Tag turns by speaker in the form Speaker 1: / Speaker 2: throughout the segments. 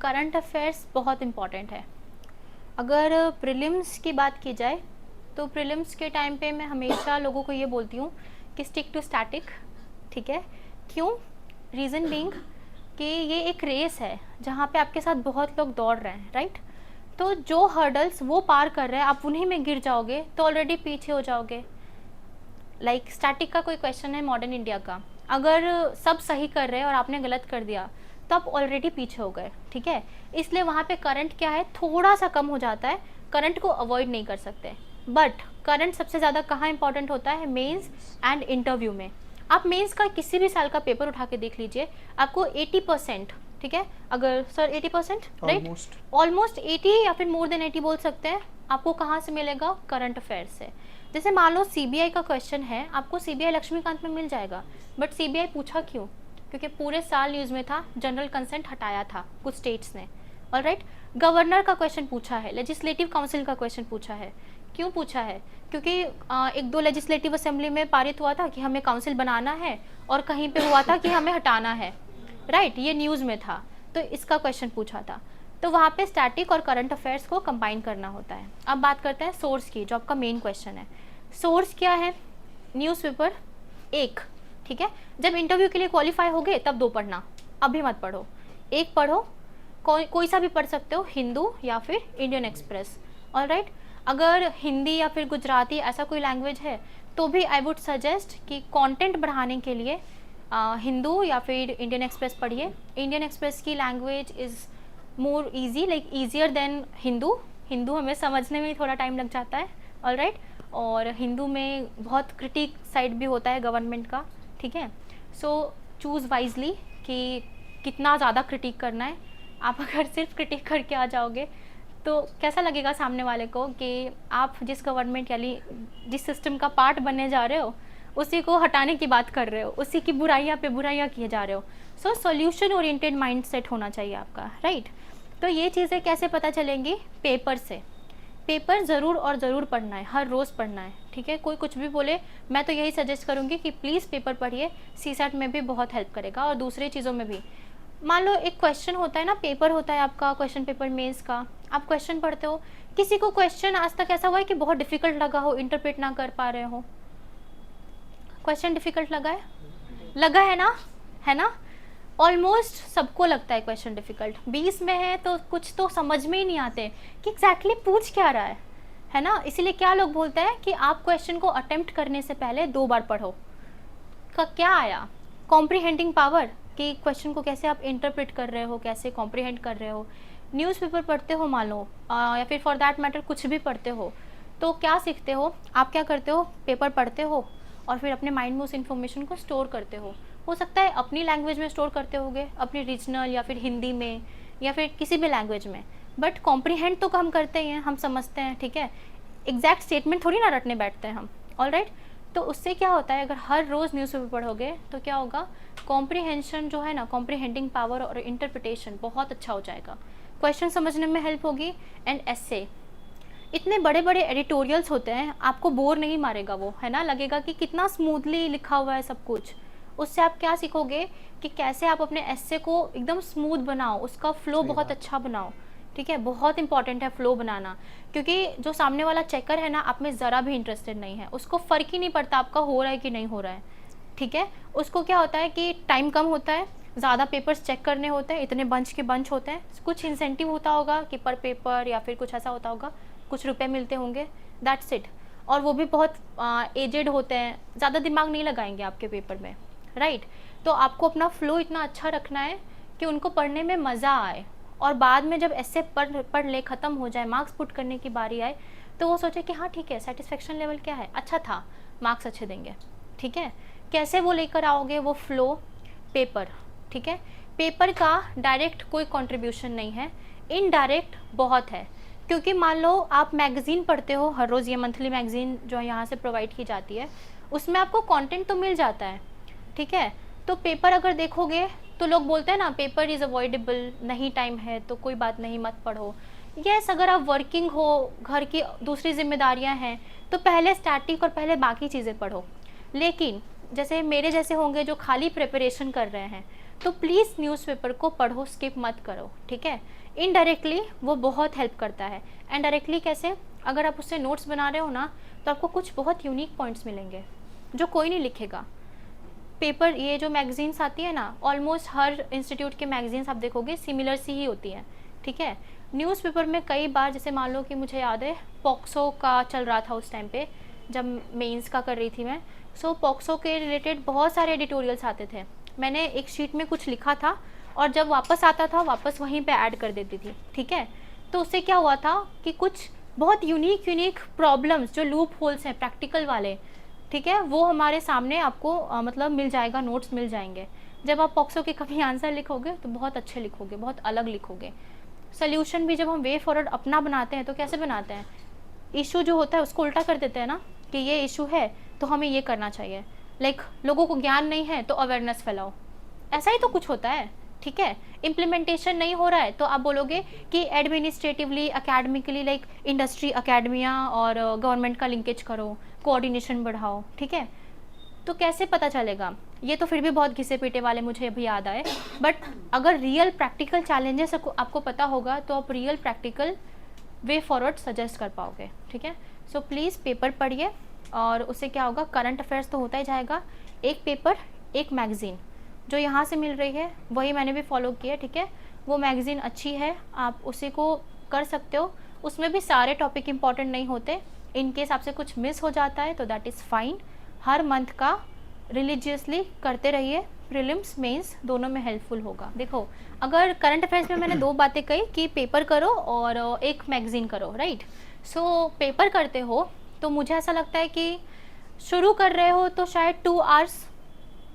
Speaker 1: Current affairs बहुत important है। अगर प्रीलिम्स की बात की जाए तो प्रीलिम्स के टाइम पे मैं हमेशा लोगों को ये बोलती हूँ कि स्टिक टू स्टैटिक। ठीक है, क्यों? रीज़न बीइंग कि ये एक रेस है जहाँ पे आपके साथ बहुत लोग दौड़ रहे हैं, राइट? तो जो हर्डल्स वो पार कर रहे हैं, आप उन्हीं में गिर जाओगे तो ऑलरेडी पीछे हो जाओगे। लाइक स्टैटिक का कोई क्वेश्चन है मॉडर्न इंडिया का, अगर सब सही कर रहे हैं और आपने गलत कर दिया तो आप ऑलरेडी पीछे हो गए। ठीक है, इसलिए वहाँ पे करंट क्या है, थोड़ा सा कम हो जाता है। करंट को अवॉइड नहीं कर सकते, बट करंट सबसे ज़्यादा कहाँ इंपॉर्टेंट होता है? मेंस एंड इंटरव्यू में। आप मेंस का किसी भी साल का पेपर उठा के देख लीजिए, आपको 80%, ठीक है, अगर सर 80%, राइट, ऑलमोस्ट 80 या फिर मोर देन 80 बोल सकते हैं, आपको कहाँ से मिलेगा? करंट अफेयर से। जैसे मान लो सीबीआई का क्वेश्चन है, आपको सीबीआई लक्ष्मीकांत में मिल जाएगा, बट सीबीआई पूछा क्यों? क्योंकि पूरे साल न्यूज़ में था, जनरल कंसेंट हटाया था कुछ स्टेट्स ने। ऑलराइट, गवर्नर का क्वेश्चन पूछा है, लेजिस्लेटिव काउंसिल का क्वेश्चन पूछा है। क्यों पूछा है? क्योंकि एक दो लेजिस्लेटिव असेंबली में पारित हुआ था कि हमें काउंसिल बनाना है, और कहीं पे हुआ था कि हमें हटाना है, राइट, ये न्यूज़ में था, तो इसका क्वेश्चन पूछा था। तो वहाँ पे स्टैटिक और करंट अफेयर्स को कंबाइन करना होता है। अब बात करते हैं सोर्स की, जो आपका मेन क्वेश्चन है। सोर्स क्या है? न्यूज़पेपर एक, ठीक है। जब इंटरव्यू के लिए क्वालिफाई हो गए तब दो पढ़ना, अभी मत पढ़ो, एक पढ़ो, कोई सा भी पढ़ सकते हो, हिंदू या फिर इंडियन एक्सप्रेस। ऑलराइट, अगर हिंदी या फिर गुजराती ऐसा कोई लैंग्वेज है तो भी आई वुड सजेस्ट कि कंटेंट बढ़ाने के लिए हिंदू या फिर इंडियन एक्सप्रेस पढ़िए। इंडियन एक्सप्रेस की language is more easy, like easier than Hindu. Hindu हमें समझने में थोड़ा टाइम लग जाता है, ऑलराइट, और हिंदू में बहुत क्रिटिक साइड भी होता है गवर्नमेंट का। ठीक है, सो चूज़ वाइजली कि कितना ज़्यादा क्रिटिक करना है। आप अगर सिर्फ क्रिटिक करके आ जाओगे तो कैसा लगेगा सामने वाले को कि आप जिस गवर्नमेंट यानी जिस सिस्टम का पार्ट बनने जा रहे हो उसी को हटाने की बात कर रहे हो, उसी की बुराइयां पे बुराइयां किए जा रहे हो। सो सॉल्यूशन ओरिएंटेड माइंडसेट होना चाहिए आपका, राइट। तो ये चीज़ें कैसे पता चलेंगी? पेपर से। पेपर ज़रूर और ज़रूर पढ़ना है, हर रोज़ पढ़ना है, ठीक है। कोई कुछ भी बोले, मैं तो यही सजेस्ट करूँगी कि प्लीज़ पेपर पढ़िए, सीसैट में भी बहुत हेल्प करेगा और दूसरी चीज़ों में भी। मान लो एक क्वेश्चन होता है ना, पेपर होता है आपका, क्वेश्चन पेपर मेंस का, आप क्वेश्चन पढ़ते हो, किसी को क्वेश्चन आज तक ऐसा हुआ है कि बहुत डिफिकल्ट लगा हो, इंटरप्रेट ना कर पा रहे हो? क्वेश्चन डिफिकल्ट लगा है? लगा है ना? ऑलमोस्ट सबको लगता है क्वेश्चन डिफिकल्ट। 20 में है तो कुछ तो समझ में ही नहीं आते कि एग्जैक्टली पूछ क्या रहा है ना। इसीलिए क्या लोग बोलते हैं कि आप क्वेश्चन को अटेम्प्ट करने से पहले 2 बार पढ़ो। का क्या आया? कॉम्प्रीहेंडिंग पावर, कि क्वेश्चन को कैसे आप इंटरप्रेट कर रहे हो, कैसे कॉम्प्रीहेंड कर रहे हो। न्यूज़पेपर पढ़ते हो मान लो, या फिर फॉर दैट मैटर कुछ भी पढ़ते हो, तो क्या सीखते हो आप? क्या करते हो? पेपर पढ़ते हो और फिर अपने माइंड में उस इन्फॉर्मेशन को स्टोर करते हो सकता है अपनी लैंग्वेज में स्टोर करते होगे, अपनी रीजनल या फिर हिंदी में या फिर किसी भी लैंग्वेज में, बट कॉम्प्रीहेंड तो हम करते ही हैं, हम समझते हैं, ठीक है। एग्जैक्ट स्टेटमेंट थोड़ी ना रटने बैठते हैं हम, ऑलराइट। तो उससे क्या होता है, अगर हर रोज़ न्यूज़पेपर पढ़ोगे तो क्या होगा, कॉम्प्रीहेंशन जो है ना, कॉम्प्रीहेंडिंग पावर और इंटरप्रिटेशन बहुत अच्छा हो जाएगा, क्वेश्चन समझने में हेल्प होगी। एंड एस्से, इतने बड़े बड़े एडिटोरियल्स होते हैं, आपको बोर नहीं मारेगा वो, है ना, लगेगा कि कितना स्मूथली लिखा हुआ है सब कुछ। उससे आप क्या सीखोगे कि कैसे आप अपने एस्से को एकदम स्मूथ बनाओ, उसका फ्लो बहुत अच्छा बनाओ, ठीक है। बहुत इंपॉर्टेंट है फ्लो बनाना, क्योंकि जो सामने वाला चेकर है ना, आप में ज़रा भी इंटरेस्टेड नहीं है, उसको फ़र्क ही नहीं पड़ता आपका हो रहा है कि नहीं हो रहा है, ठीक है। उसको क्या होता है कि टाइम कम होता है, ज़्यादा पेपर्स चेक करने होते हैं, इतने बंच के बंच होते हैं, कुछ इंसेंटिव होता होगा कि पर पेपर या फिर कुछ ऐसा होता होगा, कुछ रुपए मिलते होंगे, दैट्स इट। और वो भी बहुत एजेड होते हैं, ज़्यादा दिमाग नहीं लगाएंगे आपके पेपर में, राइट। तो आपको अपना फ्लो इतना अच्छा रखना है कि उनको पढ़ने में मज़ा आए, और बाद में जब ऐसे पढ़ ले, ख़त्म हो जाए, मार्क्स पुट करने की बारी आए, तो वो सोचे कि हाँ ठीक है, सेटिस्फेक्शन लेवल क्या है, अच्छा था, मार्क्स अच्छे देंगे, ठीक है। कैसे वो लेकर आओगे वो फ्लो? पेपर, ठीक है। पेपर का डायरेक्ट कोई कंट्रीब्यूशन नहीं है, इनडायरेक्ट बहुत है। क्योंकि मान लो आप मैगज़ीन पढ़ते हो हर रोज़, ये मंथली मैगज़ीन जो यहाँ से प्रोवाइड की जाती है, उसमें आपको कंटेंट तो मिल जाता है, ठीक है। तो पेपर अगर देखोगे तो लोग बोलते हैं ना, पेपर इज़ अवॉइडेबल, नहीं टाइम है तो कोई बात नहीं, मत पढ़ो। यस, अगर आप वर्किंग हो, घर की दूसरी जिम्मेदारियां हैं, तो पहले स्टैटिक और पहले बाकी चीज़ें पढ़ो। लेकिन जैसे मेरे जैसे होंगे जो खाली प्रिपरेशन कर रहे हैं, तो प्लीज़ न्यूज़पेपर को पढ़ो, स्किप मत करो, ठीक है। इनडायरेक्टली वो बहुत हेल्प करता है। एंड डायरेक्टली कैसे, अगर आप उससे नोट्स बना रहे हो ना, तो आपको कुछ बहुत यूनिक पॉइंट्स मिलेंगे जो कोई नहीं लिखेगा। पेपर, ये जो मैगजीन्स आती है ना, ऑलमोस्ट हर इंस्टीट्यूट के मैगजीन्स आप देखोगे सिमिलर सी ही होती हैं, ठीक है। न्यूज़पेपर में कई बार, जैसे मान लो कि मुझे याद है पॉक्सो का चल रहा था उस टाइम पे, जब मेंस का कर रही थी मैं, सो पॉक्सो के रिलेटेड बहुत सारे एडिटोरियल्स आते थे। मैंने एक शीट में कुछ लिखा था और जब वापस आता था वापस वहीं पे ऐड कर देती थी, ठीक है। तो उससे क्या हुआ था कि कुछ बहुत यूनिक प्रॉब्लम्स, जो लूप होल्स हैं प्रैक्टिकल वाले, ठीक है, वो हमारे सामने आपको मतलब मिल जाएगा, नोट्स मिल जाएंगे। जब आप पॉक्सो के कभी आंसर लिखोगे तो बहुत अच्छे लिखोगे, बहुत अलग लिखोगे। सोल्यूशन भी जब हम वे फॉरवर्ड अपना बनाते हैं तो कैसे बनाते हैं, इशू जो होता है उसको उल्टा कर देते हैं ना, कि ये इशू है तो हमें ये करना चाहिए। लाइक लोगों को ज्ञान नहीं है तो अवेयरनेस फैलाओ, ऐसा ही तो कुछ होता है, ठीक है। इम्प्लीमेंटेशन नहीं हो रहा है तो आप बोलोगे कि administratively, academically, like industry, academia और गवर्नमेंट का लिंकेज करो, कोऑर्डिनेशन बढ़ाओ, ठीक है। तो कैसे पता चलेगा, ये तो फिर भी बहुत घिसे पीटे वाले मुझे अभी याद आए। बट अगर रियल प्रैक्टिकल चैलेंजेस आपको पता होगा तो आप real practical way forward suggest कर पाओगे, ठीक है। सो प्लीज़ पेपर पढ़िए, और उससे क्या होगा, करंट अफेयर्स तो होता ही जाएगा। एक पेपर, एक मैगज़ीन जो यहाँ से मिल रही है वही मैंने भी फॉलो किया, ठीक है। वो मैगज़ीन अच्छी है, आप उसी को कर सकते हो। उसमें भी सारे टॉपिक इंपॉर्टेंट नहीं होते, इन केस आपसे कुछ मिस हो जाता है तो that is fine. Her month का रिलीजियसली करते रहिए, प्रीलिम्स मेंस दोनों में हेल्पफुल होगा। देखो, अगर करंट अफेयर्स में मैंने 2 बातें कही कि पेपर करो और एक मैगज़ीन करो, राइट। सो पेपर करते हो तो मुझे ऐसा लगता है कि शुरू कर रहे हो तो शायद 2 आवर्स,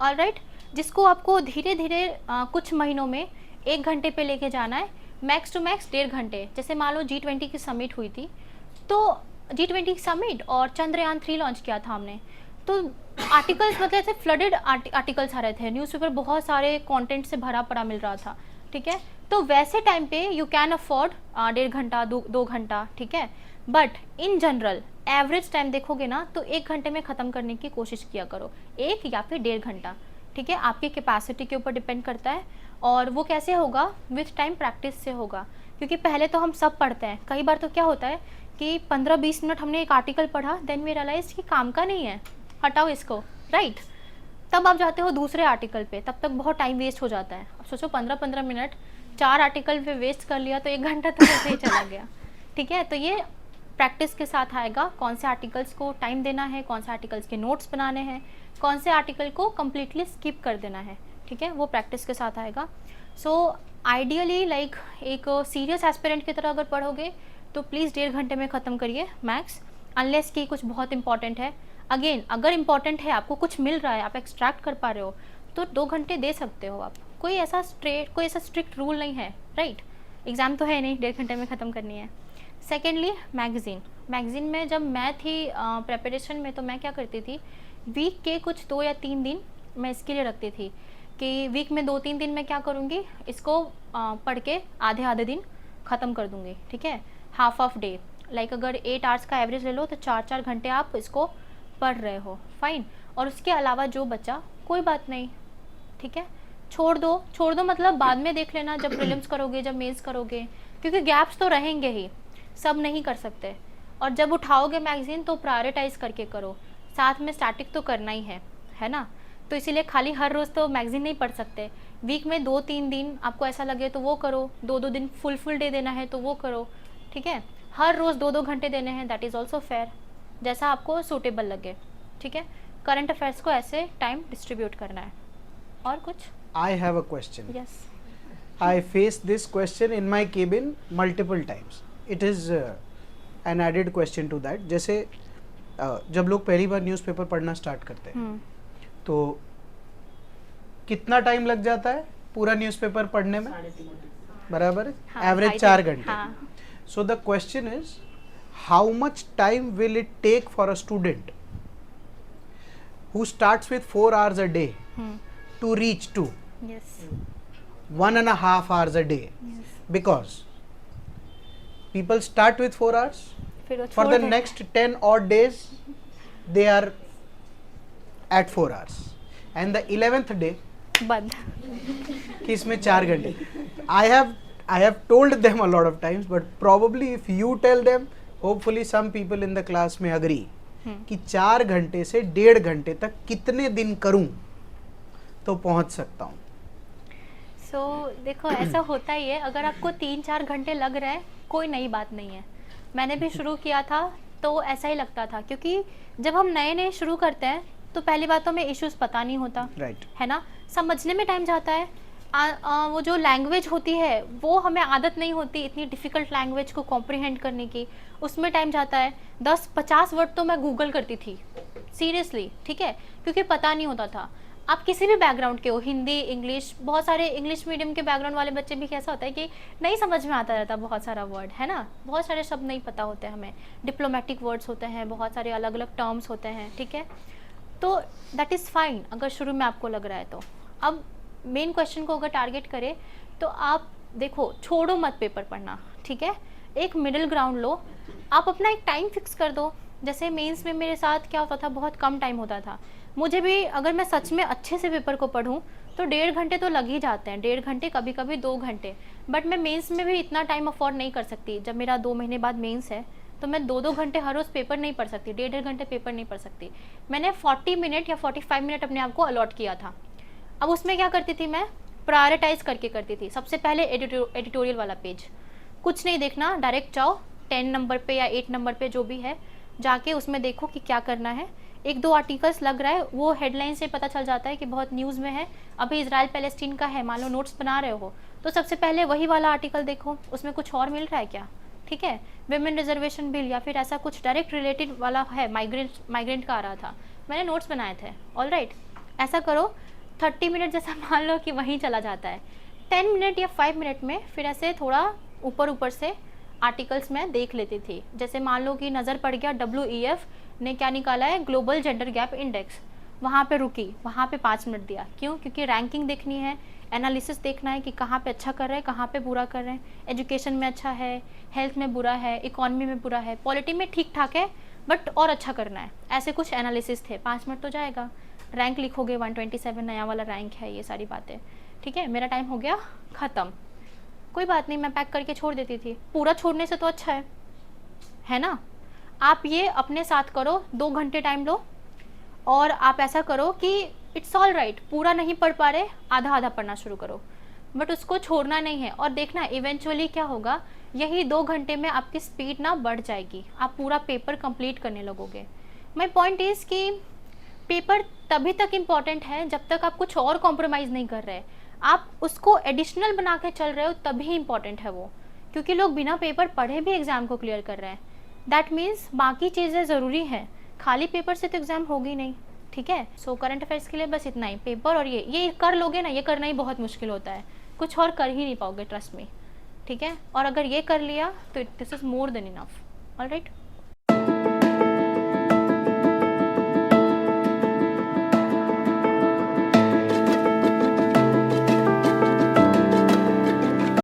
Speaker 1: ऑलराइट, जिसको आपको धीरे धीरे कुछ महीनों में 1 घंटे पे लेके जाना है, मैक्स टू मैक्स 1.5 घंटे। जैसे मान लो G20 की समिट हुई थी, तो G20 समिट और चंद्रयान 3 लॉन्च किया था हमने, तो आर्टिकल्स मतलब ऐसे फ्लडेड आर्टिकल्स आ रहे थे, न्यूज़पेपर बहुत सारे कंटेंट से भरा पड़ा मिल रहा था, ठीक है। तो वैसे टाइम पे यू कैन अफोर्ड 1.5 घंटा, 2 घंटा, ठीक है। But in general average time देखोगे ना तो 1 घंटे में ख़त्म करने की कोशिश किया करो, 1 या फिर 1.5 घंटा, ठीक है। आपकी कैपेसिटी के ऊपर डिपेंड करता है, और वो कैसे होगा, विथ टाइम प्रैक्टिस से होगा। क्योंकि पहले तो हम सब पढ़ते हैं, कई बार तो क्या होता है कि 15-20 मिनट हमने एक आर्टिकल पढ़ा, देन वी रियलाइज कि काम का नहीं है, हटाओ इसको, राइट। तब आप जाते हो दूसरे आर्टिकल पे, तब तक बहुत टाइम वेस्ट हो जाता है। अब सोचो 15-15 मिनट 4 आर्टिकल पे वेस्ट कर लिया तो 1 घंटा तो ऐसे ही चला गया, ठीक है। तो ये प्रैक्टिस के साथ आएगा, कौन से आर्टिकल्स को टाइम देना है, कौन से आर्टिकल्स के नोट्स बनाने हैं, कौन से आर्टिकल को कम्प्लीटली स्किप कर देना है, ठीक है, वो प्रैक्टिस के साथ आएगा। सो आइडियली लाइक एक सीरियस एस्पिरेंट की तरह अगर पढ़ोगे तो प्लीज़ 1.5 घंटे में ख़त्म करिए मैक्स, अनलेस कि कुछ बहुत इंपॉर्टेंट है। अगेन अगर इंपॉर्टेंट है, आपको कुछ मिल रहा है, आप एक्सट्रैक्ट कर पा रहे हो, तो 2 घंटे दे सकते हो आप। कोई ऐसा स्ट्रिक्ट रूल नहीं है, राइट। एग्ज़ाम तो है नहीं 1.5 घंटे में ख़त्म करनी है। सेकेंडली मैगज़ीन में जब मैं थी प्रेपरेशन में, तो मैं क्या करती थी, वीक के कुछ 2 या 3 दिन मैं इसके लिए रखती थी कि वीक में 2-3 दिन मैं क्या करूँगी, इसको पढ़ के आधे दिन ख़त्म कर दूँगी, ठीक है। हाफ डे, लाइक अगर 8 आवर्स का एवरेज ले लो तो 4-4 घंटे आप इसको पढ़ रहे हो, फाइन। और उसके अलावा जो बचा कोई बात नहीं, ठीक है, छोड़ दो मतलब बाद में देख लेना, जब प्रीलिम्स करोगे, जब मेंस करोगे, क्योंकि गैप्स तो रहेंगे ही, सब नहीं कर सकते। और जब उठाओगे मैगज़ीन तो प्रायोरिटाइज़ करके करो, साथ में स्टैटिक तो करना ही है ना। तो इसीलिए खाली हर रोज़ तो मैगज़ीन नहीं पढ़ सकते, वीक में 2-3 दिन आपको ऐसा लगे तो वो करो, 2-2 दिन फुल डे देना है तो वो करो, ठीक है। हर रोज़ 2-2 घंटे देने हैं, दैट इज़ ऑल्सो फेयर, जैसा आपको सूटेबल लगे, ठीक है। करंट अफेयर्स को ऐसे टाइम डिस्ट्रीब्यूट करना है। और कुछ?
Speaker 2: I have a question.
Speaker 1: Yes,
Speaker 2: I faced this question in my cabin multiple times. It is an added question to that. जैसे जब लोग पहली बार न्यूज़पेपर पढ़ना स्टार्ट करते हैं तो कितना टाइम लग जाता है पूरा न्यूज़पेपर पढ़ने में? बराबर है, एवरेज 4 घंटे। So the question is how much time will it take for a student who starts with 4 hours a day to reach to
Speaker 1: yes,
Speaker 2: 1.5 hours a day? Because people start with 4 hours,
Speaker 1: फिर वो
Speaker 2: for
Speaker 1: छोड़
Speaker 2: the
Speaker 1: देते
Speaker 2: next 10 odd days they are at 4 hours, and the 11th day
Speaker 1: बंद।
Speaker 2: कि इसमें 4 घंटे, I have told them a lot of times, but probably if you tell them, hopefully some people in the class may agree कि 4 घंटे से 1.5 घंटे तक कितने दिन करूं तो पहुंच सकता हूं।
Speaker 1: देखो ऐसा होता ही है, अगर आपको 3-4 घंटे लग रहे हैं कोई नई बात नहीं है। मैंने भी शुरू किया था तो ऐसा ही लगता था, क्योंकि जब हम नए नए शुरू करते हैं तो पहली बात तो हमें इश्यूज़ पता नहीं होता,
Speaker 2: राइट।
Speaker 1: है ना, समझने में टाइम जाता है। वो जो लैंग्वेज होती है वो हमें आदत नहीं होती इतनी डिफ़िकल्ट लैंग्वेज को कॉम्प्रिहेंड करने की, उसमें टाइम जाता है। 10-50 वर्ड तो मैं गूगल करती थी सीरियसली, ठीक है, क्योंकि पता नहीं होता था। आप किसी भी बैकग्राउंड के हो, हिंदी, इंग्लिश, बहुत सारे इंग्लिश मीडियम के बैकग्राउंड वाले बच्चे भी कैसा होता है कि नहीं समझ में आता रहता बहुत सारा वर्ड, है ना, बहुत सारे शब्द नहीं पता होते हमें, डिप्लोमेटिक वर्ड्स होते हैं, बहुत सारे अलग अलग टर्म्स होते हैं, ठीक है। तो दैट इज़ फाइन अगर शुरू में आपको लग रहा है तो। अब मेन क्वेश्चन को अगर टारगेट करें तो आप देखो, छोड़ो मत पेपर पढ़ना, ठीक है, एक मिडिल ग्राउंड लो, आप अपना एक टाइम फिक्स कर दो। जैसे मेंस में मेरे साथ क्या होता था, बहुत कम टाइम होता था मुझे भी, अगर मैं सच में अच्छे से पेपर को पढूं तो 1.5 घंटे तो लग ही जाते हैं, 1.5 घंटे, कभी कभी 2 घंटे। बट मैं मेंस में भी इतना टाइम अफोर्ड नहीं कर सकती। जब मेरा 2 महीने बाद मेंस है तो मैं 2-2 घंटे हर रोज़ पेपर नहीं पढ़ सकती, 1.5 घंटे पेपर नहीं पढ़ सकती। मैंने 40 मिनट या 45 मिनट अपने आप को अलॉट किया था। अब उसमें क्या करती थी मैं, प्रायोरिटाइज करके करती थी। सबसे पहले एडिटोरियल वाला पेज, कुछ नहीं देखना, डायरेक्ट जाओ 10 नंबर पे या 8 नंबर पे जो भी है, जाके उसमें देखो कि क्या करना है। 1-2 आर्टिकल्स लग रहा है, वो हेडलाइन से पता चल जाता है कि बहुत न्यूज़ में है, अभी इजराइल पैलेस्टीन का है, मान लो नोट्स बना रहे हो तो सबसे पहले वही वाला आर्टिकल देखो, उसमें कुछ और मिल रहा है क्या, ठीक है, विमेन रिजर्वेशन बिल या फिर ऐसा कुछ डायरेक्ट रिलेटेड वाला है, माइग्रेंट का आ रहा था, मैंने नोट्स बनाए थे, ऑल राइट। ऐसा करो, 30 मिनट जैसा मान लो कि वहीं चला जाता है, 10 मिनट या 5 मिनट में फिर ऐसे थोड़ा ऊपर ऊपर से आर्टिकल्स में देख लेती थी। जैसे मान लो कि नज़र पड़ गया WEF ने क्या निकाला है, ग्लोबल जेंडर गैप इंडेक्स, वहाँ पे रुकी, वहाँ पे 5 मिनट दिया। क्यों? क्योंकि रैंकिंग देखनी है, एनालिसिस देखना है कि कहाँ पे अच्छा कर रहे हैं, कहाँ पे बुरा कर रहे हैं, एजुकेशन में अच्छा है, हेल्थ में बुरा है, इकॉनमी में बुरा है, पॉलिटी में ठीक ठाक है बट और अच्छा करना है, ऐसे कुछ एनालिसिस थे। 5 मिनट तो जाएगा, रैंक लिखोगे 127 नया वाला रैंक है, ये सारी बातें, ठीक है। मेरा टाइम हो गया ख़त्म, कोई बात नहीं, मैं पैक करके छोड़ देती थी। पूरा छोड़ने से तो अच्छा है ना। आप ये अपने साथ करो, 2 घंटे टाइम लो और आप ऐसा करो कि इट्स ऑल राइट, पूरा नहीं पढ़ पा रहे, आधा आधा पढ़ना शुरू करो, बट उसको छोड़ना नहीं है। और देखना इवेंचुअली क्या होगा, यही 2 घंटे में आपकी स्पीड ना बढ़ जाएगी, आप पूरा पेपर कंप्लीट करने लगोगे। माई पॉइंट इज़ कि पेपर तभी तक इम्पॉर्टेंट है जब तक आप कुछ और कॉम्प्रोमाइज़ नहीं कर रहे, आप उसको एडिशनल बना के चल रहे हो तभी इम्पॉर्टेंट है वो, क्योंकि लोग बिना पेपर पढ़े भी एग्ज़ाम को क्लियर कर रहे हैं। दैट मीन्स बाकी चीज़ें ज़रूरी हैं, खाली पेपर से तो एग्ज़ाम होगी नहीं, ठीक है। सो करंट अफेयर्स के लिए बस इतना ही, पेपर और ये कर लोगे ना, ये करना ही बहुत मुश्किल होता है, कुछ और कर ही नहीं पाओगे, ट्रस्ट में, ठीक है। और अगर ये कर लिया तो this is more than enough, alright.